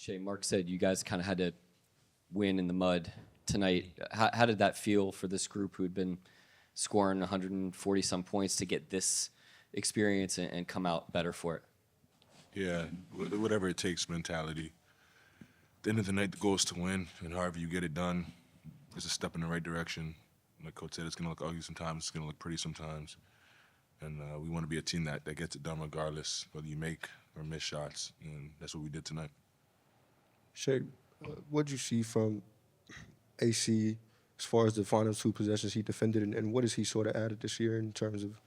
Shai, Mark said you guys kind of had to win in the mud tonight. How did that feel for this group who had been scoring 140 some points to get this experience and come out better for it? Yeah, whatever it takes mentality. At the end of the night, the goal is to win, and however you get it done is a step in the right direction. Like Coach said, it's going to look ugly sometimes, it's going to look pretty sometimes. And we want to be a team that gets it done regardless, whether you make or miss shots, and that's what we did tonight. Shai, what did you see from AC as far as the final two possessions he defended, and what has he sort of added this year in terms of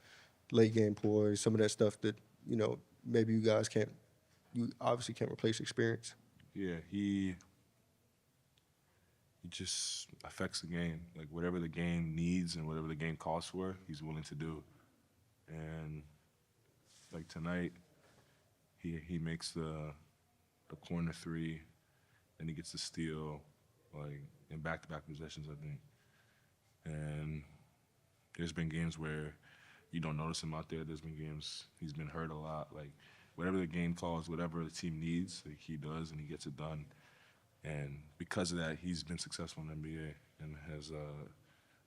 late game poise, some of that stuff that, maybe you obviously can't replace experience? Yeah, he just affects the game. Like whatever the game needs and whatever the game calls for, he's willing to do. And like tonight, he makes the corner three, and he gets the steal, like in back-to-back possessions, I think. And there's been games where you don't notice him out there. There's been games he's been hurt a lot. Like whatever the game calls, whatever the team needs, like, he does, and he gets it done. And because of that, he's been successful in the NBA and has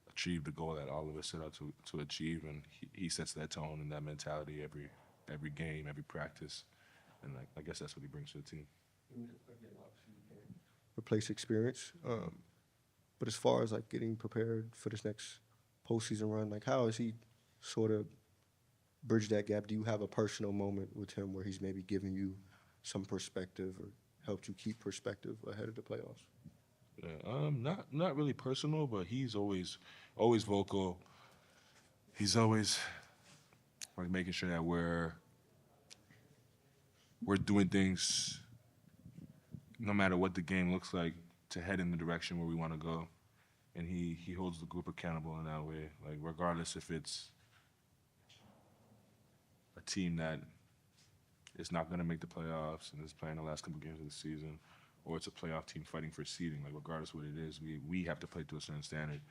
achieved the goal that all of us set out to achieve. And he sets that tone and that mentality every game, every practice. And I guess that's what he brings to the team. Replace experience. But as far as like getting prepared for this next postseason run, like how has he sort of bridged that gap? Do you have a personal moment with him where he's maybe giving you some perspective or helped you keep perspective ahead of the playoffs? Yeah, not really personal, but he's always vocal. He's always like making sure that we're doing things no matter what the game looks like to head in the direction where we want to go. And he holds the group accountable in that way, like regardless if it's a team that is not going to make the playoffs and is playing the last couple games of the season, or it's a playoff team fighting for seeding. Like regardless what it is, we have to play to a certain standard.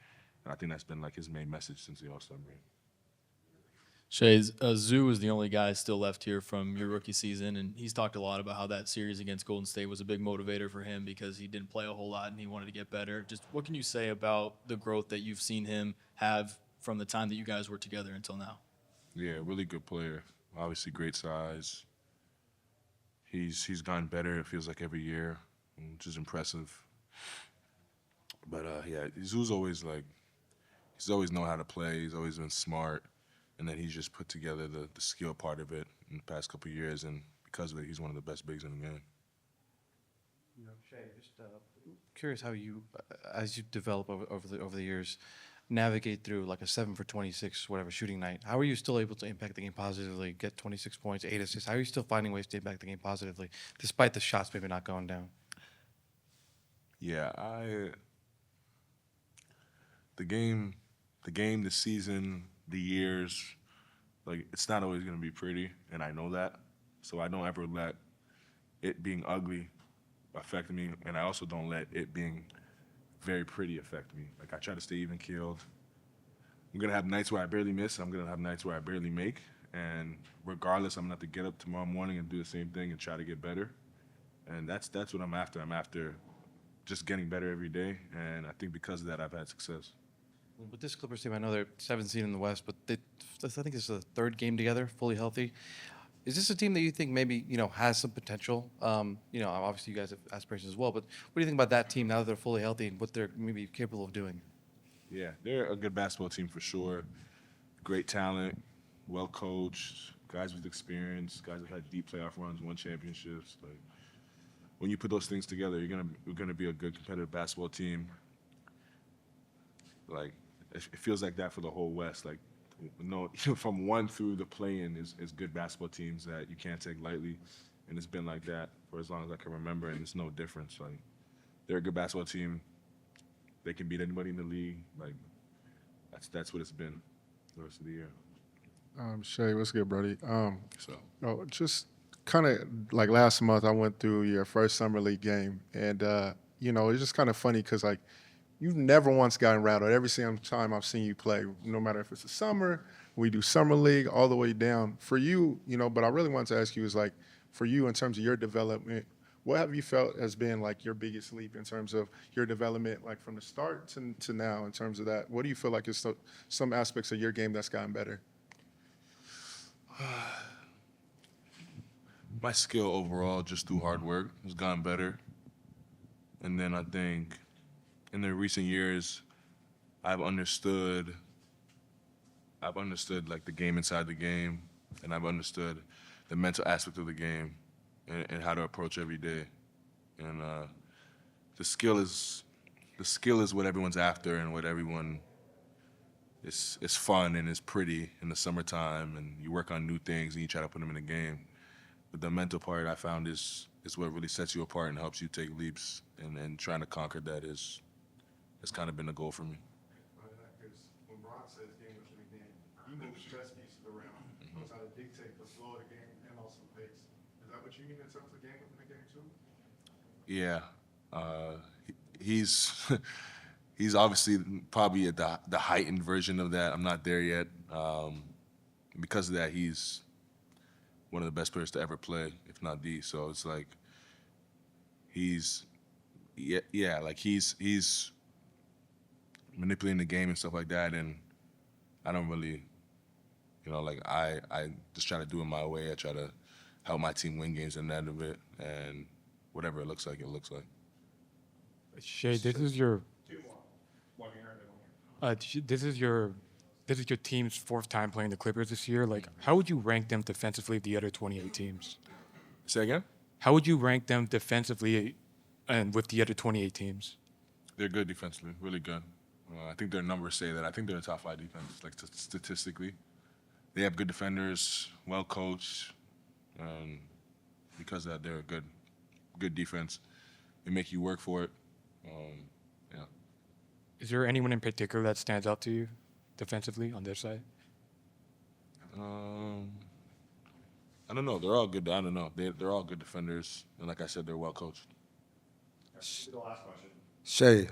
And I think that's been like his main message since the All-Star break. Shai, Zoo is the only guy still left here from your rookie season, and he's talked a lot about how that series against Golden State was a big motivator for him because he didn't play a whole lot and he wanted to get better. Just what can you say about the growth that you've seen him have from the time that you guys were together until now? Yeah, really good player. Obviously great size. He's gotten better, it feels like, every year, which is impressive. But yeah, Zoo's always he's always known how to play. He's always been smart. And then he's just put together the skill part of it in the past couple of years, and because of it, he's one of the best bigs in the game. Shai, just curious how you, as you develop over the years, navigate through like a 7 for 26 whatever shooting night. How are you still able to impact the game positively, get 26 points, 8 assists? How are you still finding ways to impact the game positively, despite the shots maybe not going down? Yeah, the game, the season, the years, like it's not always gonna be pretty, and I know that. So I don't ever let it being ugly affect me, and I also don't let it being very pretty affect me. Like I try to stay even keeled. I'm gonna have nights where I barely miss. I'm gonna have nights where I barely make, and regardless, I'm gonna have to get up tomorrow morning and do the same thing and try to get better. And that's what I'm after. I'm after just getting better every day, and I think because of that, I've had success. With this Clippers team, I know they're 7th seed in the West, but I think this is the 3rd game together, fully healthy. Is this a team that you think maybe has some potential? Obviously you guys have aspirations as well, but what do you think about that team now that they're fully healthy and what they're maybe capable of doing? Yeah, they're a good basketball team for sure. Great talent, well coached, guys with experience, guys that had deep playoff runs, won championships. Like when you put those things together, you're gonna be a good competitive basketball team. Like it feels like that for the whole West. Like from 1 through the play-in is good basketball teams that you can't take lightly, and it's been like that for as long as I can remember, and it's no difference. Like they're a good basketball team. They can beat anybody in the league. Like that's what it's been the rest of the year. Shai, what's good, Brody? Just kind of like last month, I went through your first summer league game, and it's just kind of funny because like you've never once gotten rattled. Every single time I've seen you play, no matter if it's the summer, we do summer league, all the way down. For you, but I really wanted to ask you is like, for you in terms of your development, what have you felt has been like your biggest leap in terms of your development, like from the start to now in terms of that? What do you feel like is some aspects of your game that's gotten better? My skill overall, just through hard work, has gotten better. And then I think in the recent years, I've understood like the game inside the game, and I've understood the mental aspect of the game and how to approach every day. And the skill is what everyone's after and what everyone is fun and is pretty in the summertime, and you work on new things and you try to put them in the game. But the mental part I found is what really sets you apart and helps you take leaps, and trying to conquer that has kind of been the goal for me. Because when Bron says game within the game, he moves stress pieces around, knows how to dictate the flow of the game and also pace. Is that what you mean in terms of game within the game too? Yeah, he's he's obviously probably at the heightened version of that. I'm not there yet. Because of that, he's one of the best players to ever play, if not the. So it's like he's manipulating the game and stuff like that, and I don't really, like I just try to do it my way. I try to help my team win games in the end of it, and whatever it looks like, it looks like. Shai, this is your team's fourth time playing the Clippers this year. Like, how would you rank them defensively of the other 28 teams? Say again? How would you rank them defensively and with the other 28 teams? They're good defensively, really good. I think their numbers say that. I think they're a top 5 defense, like statistically. They have good defenders, well coached, and because of that, they're a good defense. They make you work for it. Yeah. Is there anyone in particular that stands out to you defensively on their side? I don't know. They're all good. I don't know. They're all good defenders, and like I said, they're well coached. Shai,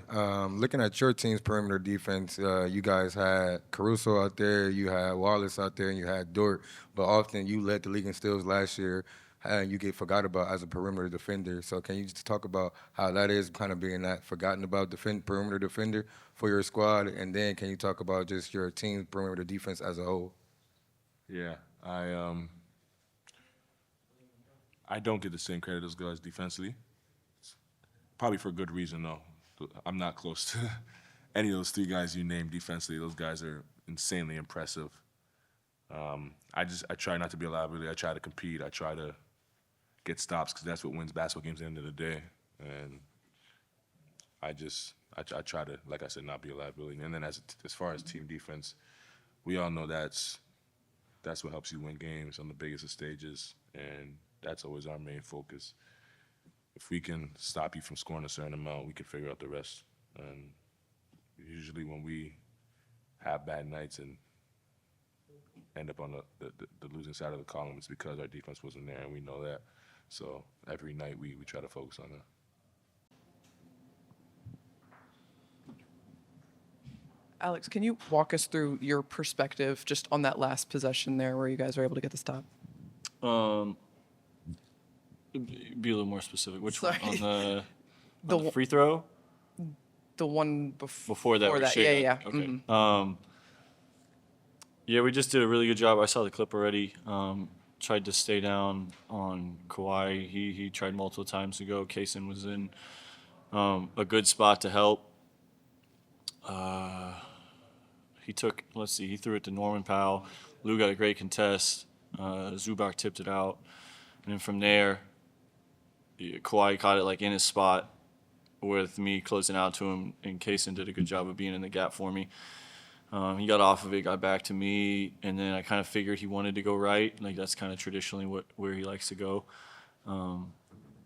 looking at your team's perimeter defense, you guys had Caruso out there, you had Wallace out there, and you had Dort. But often you led the league in steals last year, and you get forgot about as a perimeter defender. So can you just talk about how that is kind of being that forgotten about perimeter defender for your squad? And then can you talk about just your team's perimeter defense as a whole? Yeah, I don't get the same credit as guys defensively. Probably for a good reason, though. I'm not close to any of those 3 guys you named defensively. Those guys are insanely impressive. I try not to be a liability. I try to compete. I try to get stops because that's what wins basketball games at the end of the day. And I try to, like I said, not be a liability. And then as far as team defense, we all know that's what helps you win games on the biggest of stages, and that's always our main focus. If we can stop you from scoring a certain amount, we can figure out the rest. And usually when we have bad nights and end up on the losing side of the column, it's because our defense wasn't there, and we know that. So every night we try to focus on that. Alex, can you walk us through your perspective just on that last possession there where you guys were able to get the stop? Be a little more specific. Which Sorry. one? On The the free throw? The one Before that. Before that, Shai yeah, got. yeah. Okay. Mhm. Yeah, we just did a really good job. I saw the clip already. Tried to stay down on Kawhi. He tried multiple times to go. Kaysen was in a good spot to help. He threw it to Norman Powell. Lou got a great contest. Zubac tipped it out. And then from there, Kawhi caught it like in his spot with me closing out to him, and Kaysen did a good job of being in the gap for me. He got off of it, got back to me, and then I kind of figured he wanted to go right. Like that's kind of traditionally where he likes to go.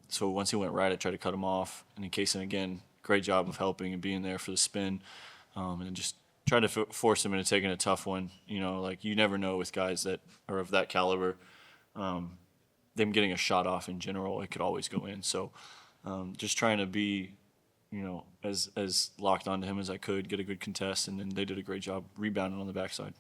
So once he went right, I tried to cut him off. And then Kaysen, again, great job of helping and being there for the spin, and just trying to force him into taking a tough one. Like you never know with guys that are of that caliber. Them getting a shot off in general, it could always go in. So just trying to be, as locked onto him as I could, get a good contest, and then they did a great job rebounding on the backside.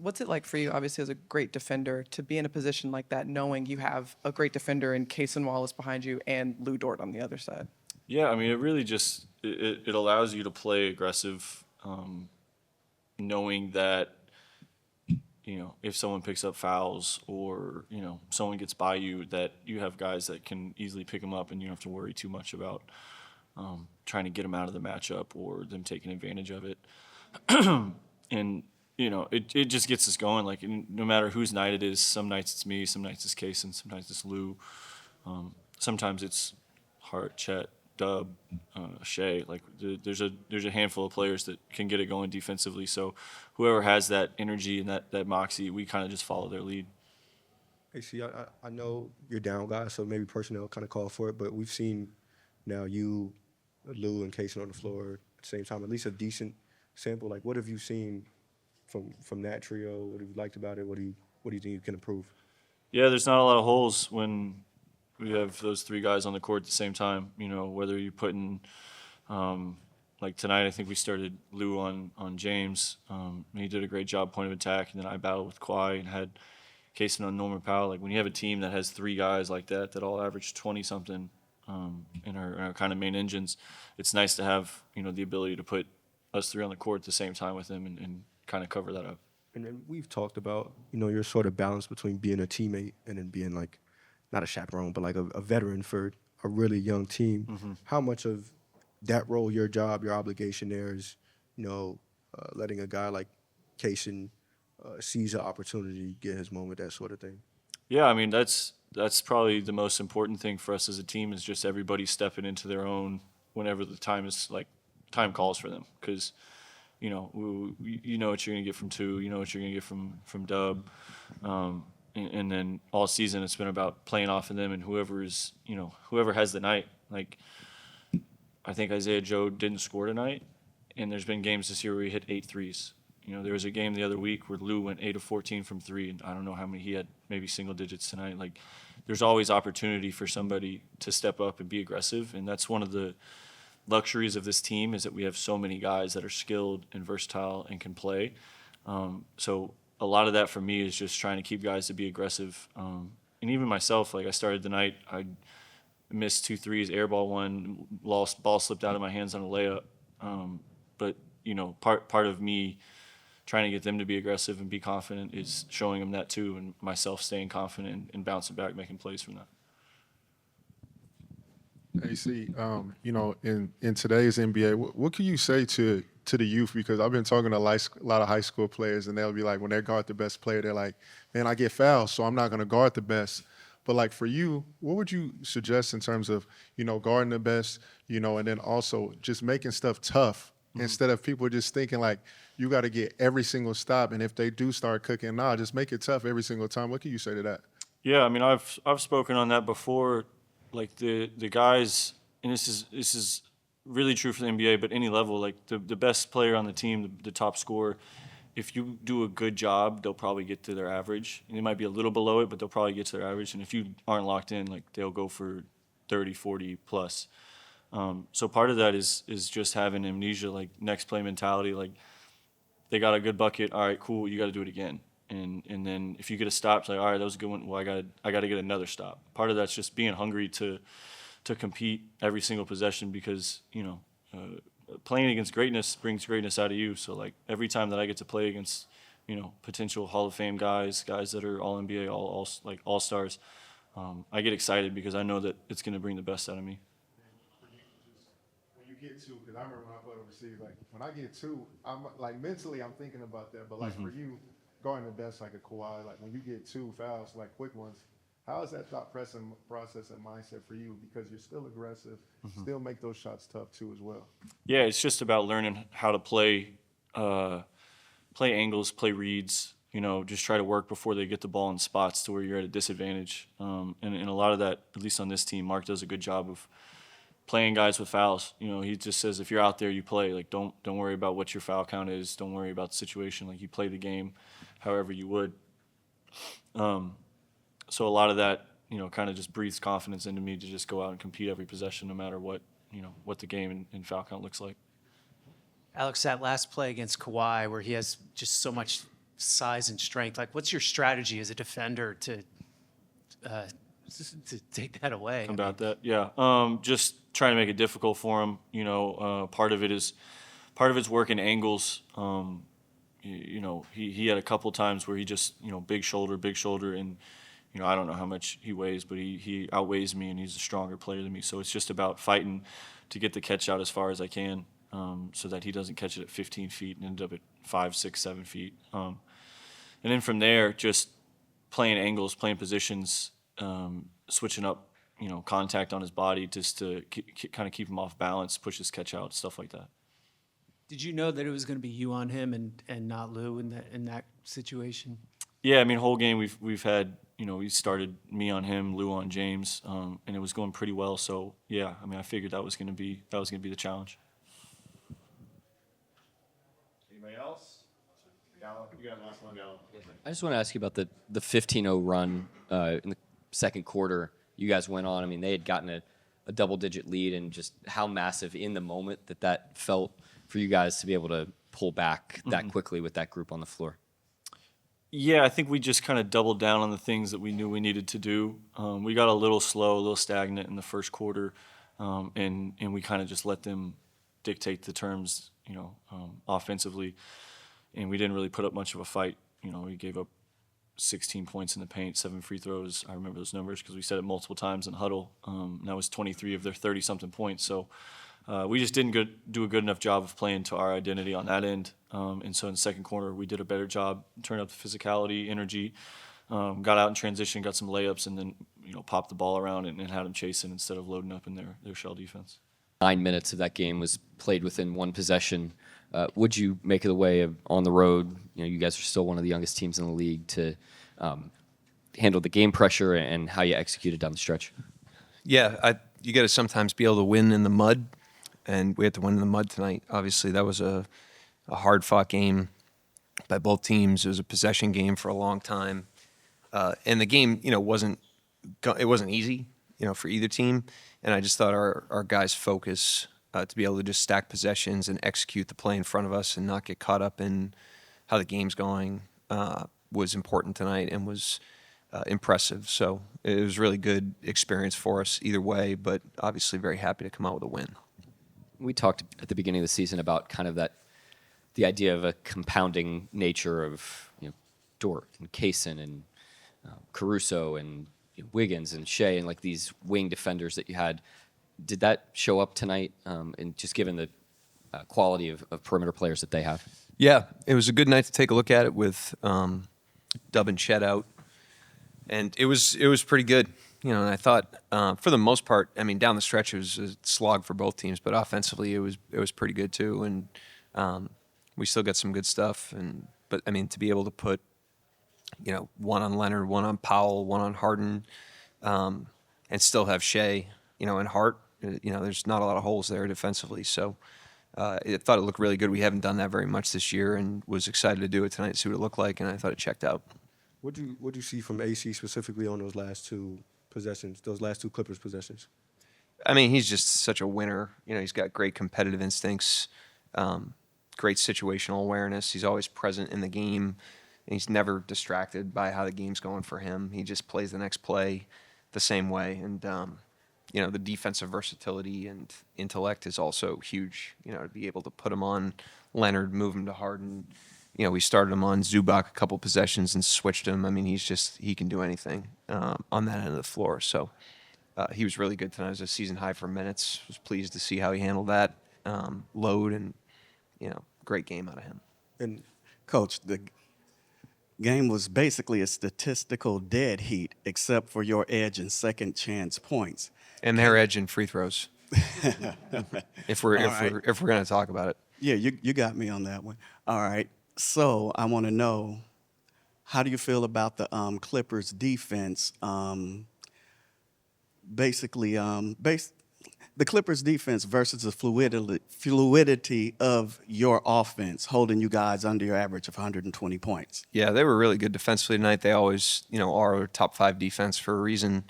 what's it like for you, obviously as a great defender, to be in a position like that, knowing you have a great defender in Cason Wallace behind you and Lou Dort on the other side? Yeah, I mean, it really just it allows you to play aggressive, knowing that if someone picks up fouls or someone gets by you, that you have guys that can easily pick them up, and you don't have to worry too much about trying to get them out of the matchup or them taking advantage of it. And it just gets us going. Like, no matter whose night it is, some nights it's me, some nights it's Case, and sometimes it's Lou. Sometimes it's Hart, Chet, Dub, Shai. Like, there's a handful of players that can get it going defensively. So whoever has that energy and that moxie, we kind of just follow their lead. Hey, see, I know you're down, guys, so maybe personnel kind of call for it, but we've seen now you, Lou, and Cason on the floor at the same time, at least a decent sample. Like, what have you seen from that trio? What have you liked about it? What do you think you can improve? Yeah, there's not a lot of holes when we have those three guys on the court at the same time. Whether you're putting, like tonight, I think we started Lou on James. He did a great job point of attack, and then I battled with Kawhi and had Cason on Norman Powell. Like, when you have a team that has three guys like that all average 20-something in our kind of main engines, it's nice to have the ability to put us three on the court at the same time with them and kind of cover that up. And then we've talked about, your sort of balance between being a teammate and then being like, not a chaperone, but like a veteran for a really young team. Mm-hmm. How much of that role, your job, your obligation there is, letting a guy like Cason seize an opportunity, get his moment, that sort of thing? Yeah, I mean, that's probably the most important thing for us as a team, is just everybody stepping into their own whenever the time calls for them. Because you know what you're gonna get from two, you know what you're gonna get from Dub, and then all season it's been about playing off of them, and whoever has the night. Like, I think Isaiah Joe didn't score tonight, and there's been games this year where he hit 8 threes. There was a game the other week where Lou went 8 of 14 from three, and I don't know how many he had, maybe single digits tonight. Like, there's always opportunity for somebody to step up and be aggressive, and that's one of the luxuries of this team, is that we have so many guys that are skilled and versatile and can play. So a lot of that for me is just trying to keep guys to be aggressive. And even myself, like, I started the night, I missed 2 threes, airball one, ball slipped out of my hands on a layup. But part of me trying to get them to be aggressive and be confident is showing them that too, and myself staying confident and bouncing back, making plays from that. AC, in today's NBA, what can you say to the youth? Because I've been talking to a lot of high school players, and they'll be like, when they guard the best player, they're like, man, I get fouled, so I'm not going to guard the best. But, like, for you, what would you suggest in terms of, guarding the best, and then also just making stuff tough, instead of people just thinking, like, you got to get every single stop, and if they do start cooking, just make it tough every single time. What can you say to that? Yeah, I mean, I've spoken on that before. Like, the guys, and this is really true for the NBA, but any level, like, the best player on the team, the top scorer, if you do a good job, they'll probably get to their average. And they might be a little below it, but they'll probably get to their average. And if you aren't locked in, like, they'll go for 30, 40 plus. So part of that is just having amnesia, like, next play mentality. Like, they got a good bucket, all right, cool, you got to do it again. And then if you get a stop, it's like, all right, that was a good one. Well, I got to get another stop. Part of that's just being hungry to compete every single possession, because playing against greatness brings greatness out of you. So, like, every time that I get to play against potential Hall of Fame guys that are all NBA, all stars, I get excited because I know that it's going to bring the best out of me. When you get two, because I remember when I played overseas, like, when I get two, I'm like, mentally I'm thinking about that, but like, for you, guarding the best, like a Kawhi, like, when you get 2 fouls, like quick ones, how is that thought process and mindset for you? Because you're still aggressive, still make those shots tough too as well. Yeah, it's just about learning how to play angles, play reads. Just try to work before they get the ball in spots to where you're at a disadvantage. And a lot of that, at least on this team, Mark does a good job of playing guys with fouls. He just says, if you're out there, you play. Like, don't worry about what your foul count is. Don't worry about the situation. Like, you play the game however you would. So a lot of that, kind of just breathes confidence into me to just go out and compete every possession, no matter what the game and foul count looks like. Alex, that last play against Kawhi, where he has just so much size and strength. Like, what's your strategy as a defender to take that away? About that, yeah. Just trying to make it difficult for him. Part of it's working angles. He had a couple times where he just, big shoulder, and, I don't know how much he weighs, but he outweighs me, and he's a stronger player than me. So it's just about fighting to get the catch out as far as I can, so that he doesn't catch it at 15 feet and end up at 5, 6, 7 feet. And then from there, just playing angles, playing positions, switching up, contact on his body just to kind of keep him off balance, push his catch out, stuff like that. Did you know that it was going to be you on him and not Lou in that situation? Yeah, I mean, whole game we've had, we started me on him, Lou on James, and it was going pretty well. So yeah, I mean, I figured that was going to be the challenge. Anybody else? Gallo, you got last one, Gallo. I just want to ask you about the 15-0 run in the second quarter. You guys went on. I mean, they had gotten a double-digit lead, and just how massive in the moment that felt for you guys to be able to pull back that quickly with that group on the floor. Yeah, I think we just kind of doubled down on the things that we knew we needed to do. We got a little slow, a little stagnant in the first quarter, and we kind of just let them dictate the terms, offensively, and we didn't really put up much of a fight. We gave up 16 points in the paint, 7 free throws. I remember those numbers because we said it multiple times in huddle. And that was 23 of their 30-something points. So we just didn't do a good enough job of playing to our identity on that end. And so in the second quarter, we did a better job, turned up the physicality, energy, got out in transition, got some layups, and then popped the ball around and had them chasing instead of loading up in their shell defense. 9 minutes of that game was played within one possession. Would you make it the way of on the road? You guys are still one of the youngest teams in the league to handle the game pressure and how you executed down the stretch. Yeah, you got to sometimes be able to win in the mud, and we had to win in the mud tonight. Obviously, that was a hard-fought game by both teams. It was a possession game for a long time, and the game, wasn't easy, for either team. And I just thought our guys' focus to be able to just stack possessions and execute the play in front of us and not get caught up in how the game's going was important tonight and was impressive. So it was a really good experience for us either way, but obviously very happy to come out with a win. We talked at the beginning of the season about kind of the idea of a compounding nature of Dort and Kaysen and Caruso and Wiggins and Shai and like these wing defenders that you had. Did that show up tonight? And just given the quality of perimeter players that they have. Yeah, it was a good night to take a look at it with Dub and Chet out, and it was pretty good. And I thought for the most part, I mean, down the stretch it was a slog for both teams, but offensively it was pretty good too, and we still got some good stuff. But I mean, to be able to put one on Leonard, one on Powell, one on Harden, and still have Shai, and Hart, there's not a lot of holes there defensively. So I thought it looked really good. We haven't done that very much this year, and was excited to do it tonight, see what it looked like, and I thought it checked out. What'd you see from AC specifically on those last two possessions, those last two Clippers possessions? I mean, he's just such a winner. He's got great competitive instincts, great situational awareness. He's always present in the game, and he's never distracted by how the game's going for him. He just plays the next play the same way, and the defensive versatility and intellect is also huge. To be able to put him on Leonard, move him to Harden. We started him on Zubac a couple possessions and switched him. I mean, he can do anything on that end of the floor. So he was really good tonight. It was a season high for minutes. Was pleased to see how he handled that load, and great game out of him. And Coach, the game was basically a statistical dead heat, except for your edge and second chance points. And their edge in free throws. if we're going to talk about it. Yeah, you got me on that one. All right. So I want to know, how do you feel about the Clippers defense? The Clippers defense versus the fluidity of your offense, holding you guys under your average of 120 points. Yeah, they were really good defensively tonight. They always, are a top 5 defense for a reason.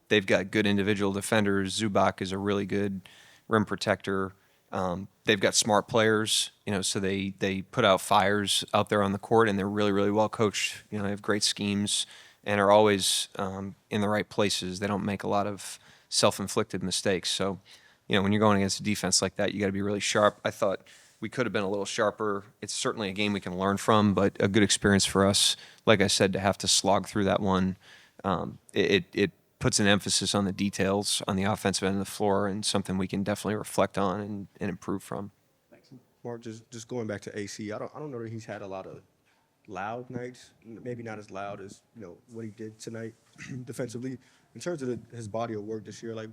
They've got good individual defenders. Zubac is a really good rim protector. They've got smart players, so they put out fires out there on the court, and they're really, really well coached. They have great schemes and are always in the right places. They don't make a lot of self-inflicted mistakes. So, when you're going against a defense like that, you got to be really sharp. I thought we could have been a little sharper. It's certainly a game we can learn from, but a good experience for us. Like I said, to have to slog through that one, it puts an emphasis on the details on the offensive end of the floor, and something we can definitely reflect on and improve from. Mark, just going back to AC, I don't know that he's had a lot of loud nights. Maybe not as loud as what he did tonight defensively. In terms of his body of work this year, like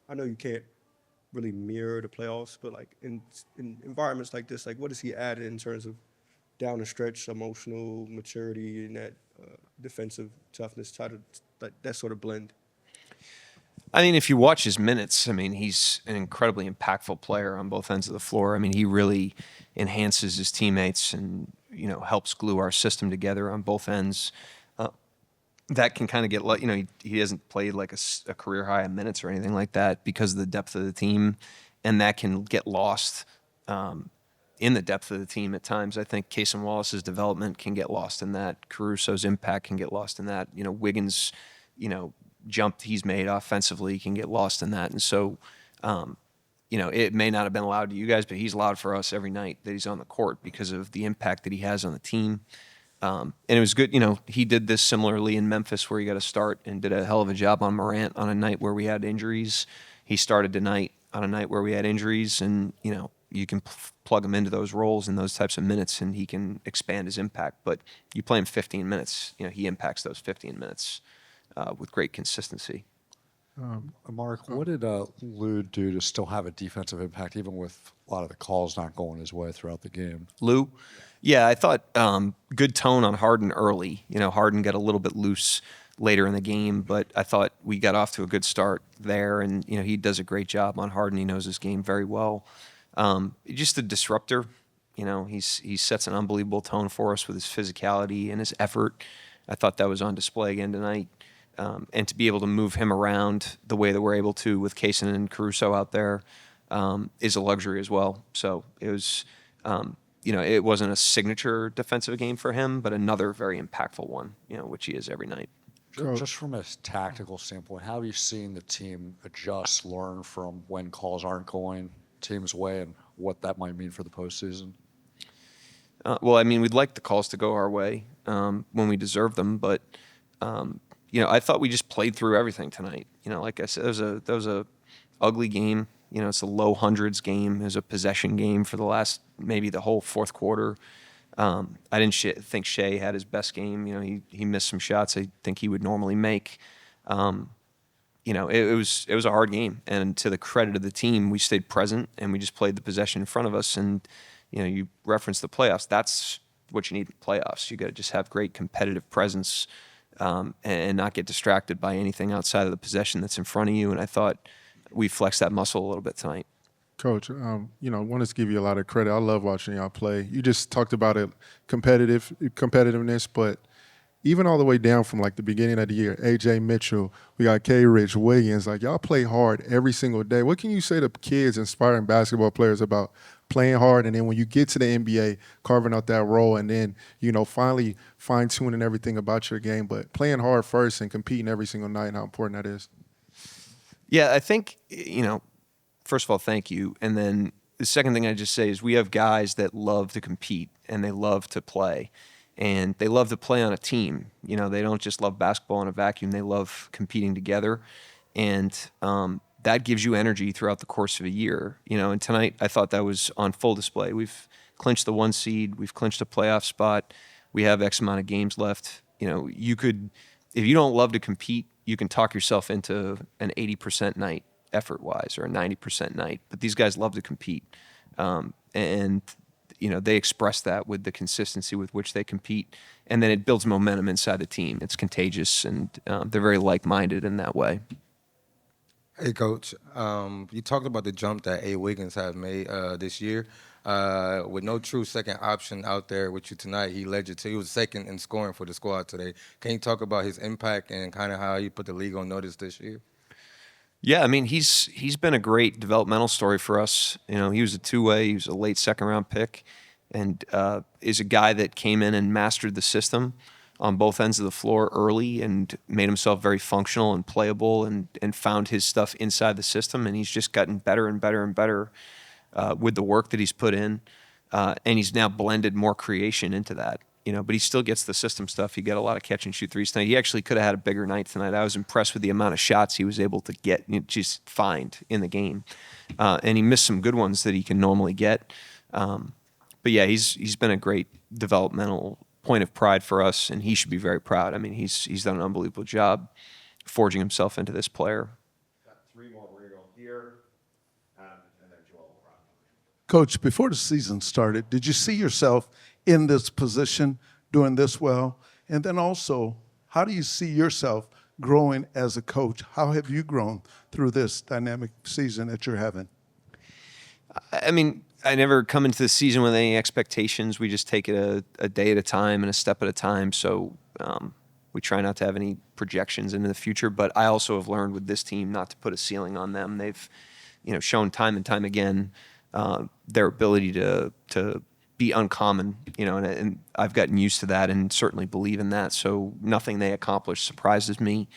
I know you can't really mirror the playoffs, but like in environments like this, like what does he add in terms of down the stretch, emotional maturity, and that defensive toughness, try to that sort of blend? I mean, if you watch his minutes, he's an incredibly impactful player on both ends of the floor. He really enhances his teammates and, helps glue our system together on both ends. That can kind of get, he hasn't played like a career high in minutes or anything like that because of the depth of the team, and that can get lost in the depth of the team at times. I think Cason Wallace's development can get lost in that. Caruso's impact can get lost in that. Wiggins, jump he's made offensively can get lost in that. And so, it may not have been loud to you guys, but he's loud for us every night that he's on the court because of the impact that he has on the team. And it was good, he did this similarly in Memphis where he got a start and did a hell of a job on Morant on a night where we had injuries. He started tonight on a night where we had injuries, and, you can plug him into those roles and those types of minutes, and he can expand his impact. But you play him 15 minutes, he impacts those 15 minutes with great consistency. Mark, what did Lou do to still have a defensive impact, even with a lot of the calls not going his way throughout the game? Lou? Yeah, I thought good tone on Harden early. Harden got a little bit loose later in the game, but I thought we got off to a good start there, and he does a great job on Harden. He knows his game very well. Just a disruptor. He sets an unbelievable tone for us with his physicality and his effort. I thought that was on display again tonight. And to be able to move him around the way that we're able to with Cason and Caruso out there is a luxury as well. So it was, it wasn't a signature defensive game for him, but another very impactful one, which he is every night. Just from a tactical standpoint, how have you seen the team adjust, learn from when calls aren't going team's way, and what that might mean for the postseason? Well, we'd like the calls to go our way when we deserve them, but I thought we just played through everything tonight. Like I said, that was a ugly game. It's a low hundreds game. It was a possession game for maybe the whole fourth quarter. I didn't think Shai had his best game. He missed some shots I think he would normally make. It was a hard game. And to the credit of the team, we stayed present and we just played the possession in front of us. And, you referenced the playoffs. That's what you need in the playoffs. You got to just have great competitive presence and not get distracted by anything outside of the possession that's in front of you. And I thought we flexed that muscle a little bit tonight. Coach, wanted to give you a lot of credit. I love watching y'all play. You just talked about it, competitiveness, but even all the way down from like the beginning of the year, AJ Mitchell, we got K. Rich, Wiggins, like y'all play hard every single day. What can you say to kids, inspiring basketball players about playing hard, and then when you get to the NBA, carving out that role, and then, finally fine-tuning everything about your game, but playing hard first and competing every single night, and how important that is? Yeah, I think, first of all, thank you. And then the second thing I just say is we have guys that love to compete and they love to play. And they love to play on a team. They don't just love basketball in a vacuum. They love competing together. And that gives you energy throughout the course of a year. And tonight I thought that was on full display. We've clinched the 1 seed. We've clinched a playoff spot. We have X amount of games left. You could, if you don't love to compete, you can talk yourself into an 80% night effort-wise or a 90% night. But these guys love to compete. And they express that with the consistency with which they compete, and then it builds momentum inside the team. It's contagious, and they're very like-minded in that way. Hey, Coach. You talked about the jump that A. Wiggins has made this year. With no true second option out there with you tonight, he was second in scoring for the squad today. Can you talk about his impact and kind of how he put the league on notice this year? Yeah, I mean, he's been a great developmental story for us. You know, he was a two-way, he was a late second-round pick, and is a guy that came in and mastered the system on both ends of the floor early and made himself very functional and playable and found his stuff inside the system. And he's just gotten better and better and better with the work that he's put in. And he's now blended more creation into that. You know, but he still gets the system stuff. He got a lot of catch and shoot threes tonight. He actually could have had a bigger night tonight. I was impressed with the amount of shots he was able to get, just find in the game. And he missed some good ones that he can normally get. But yeah, he's been a great developmental point of pride for us, and he should be very proud. I mean, he's done an unbelievable job forging himself into this player. Got three more. We're going to go here, and then Joel. Coach, before the season started, did you see yourself in this position, doing this well? And then also, how do you see yourself growing as a coach? How have you grown through this dynamic season that you're having? I mean, I never come into the season with any expectations. We just take it a day at a time and a step at a time. So we try not to have any projections into the future. But I also have learned with this team not to put a ceiling on them. They've, shown time and time again their ability to be uncommon, and I've gotten used to that and certainly believe in that. So nothing they accomplish surprises me.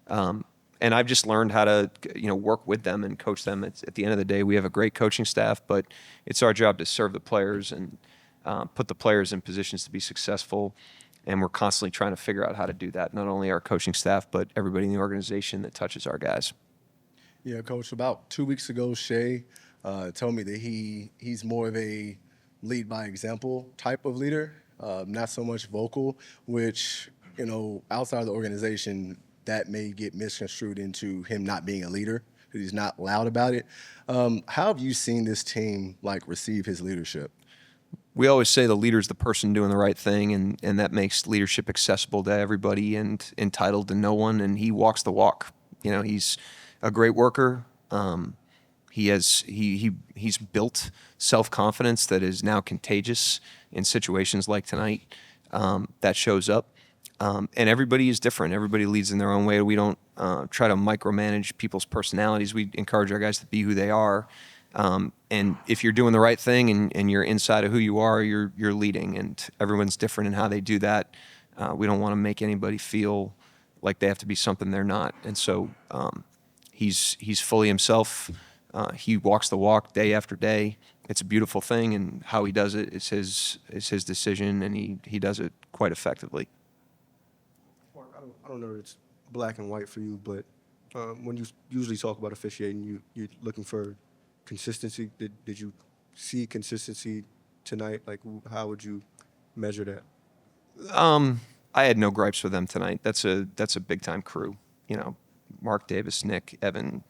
And I've just learned how to, work with them and coach them. At the end of the day, we have a great coaching staff, but it's our job to serve the players and put the players in positions to be successful. And we're constantly trying to figure out how to do that. Not only our coaching staff, but everybody in the organization that touches our guys. Yeah, Coach, about 2 weeks ago, Shai told me that he's more of a lead by example type of leader, not so much vocal, which, outside of the organization, that may get misconstrued into him not being a leader because he's not loud about it. How have you seen this team receive his leadership? We always say the leader is the person doing the right thing, and that makes leadership accessible to everybody and entitled to no one. And he walks the walk. He's a great worker. He's built self-confidence that is now contagious in situations like tonight. That shows up. And everybody is different. Everybody leads in their own way. We don't try to micromanage people's personalities. We encourage our guys to be who they are. And if you're doing the right thing and you're inside of who you are, you're leading. And everyone's different in how they do that. We don't want to make anybody feel like they have to be something they're not. And so he's fully himself. He walks the walk day after day. It's a beautiful thing, and how he does it is his decision, and he does it quite effectively. I don't know if it's black and white for you, but when you usually talk about officiating, you're looking for consistency. Did you see consistency tonight? How would you measure that? I had no gripes with them tonight. That's a big time crew. Mark Davis, Nick, Evan.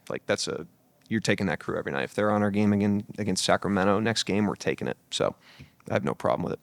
You're taking that crew every night. If they're on our game again against Sacramento, next game we're taking it. So I have no problem with it.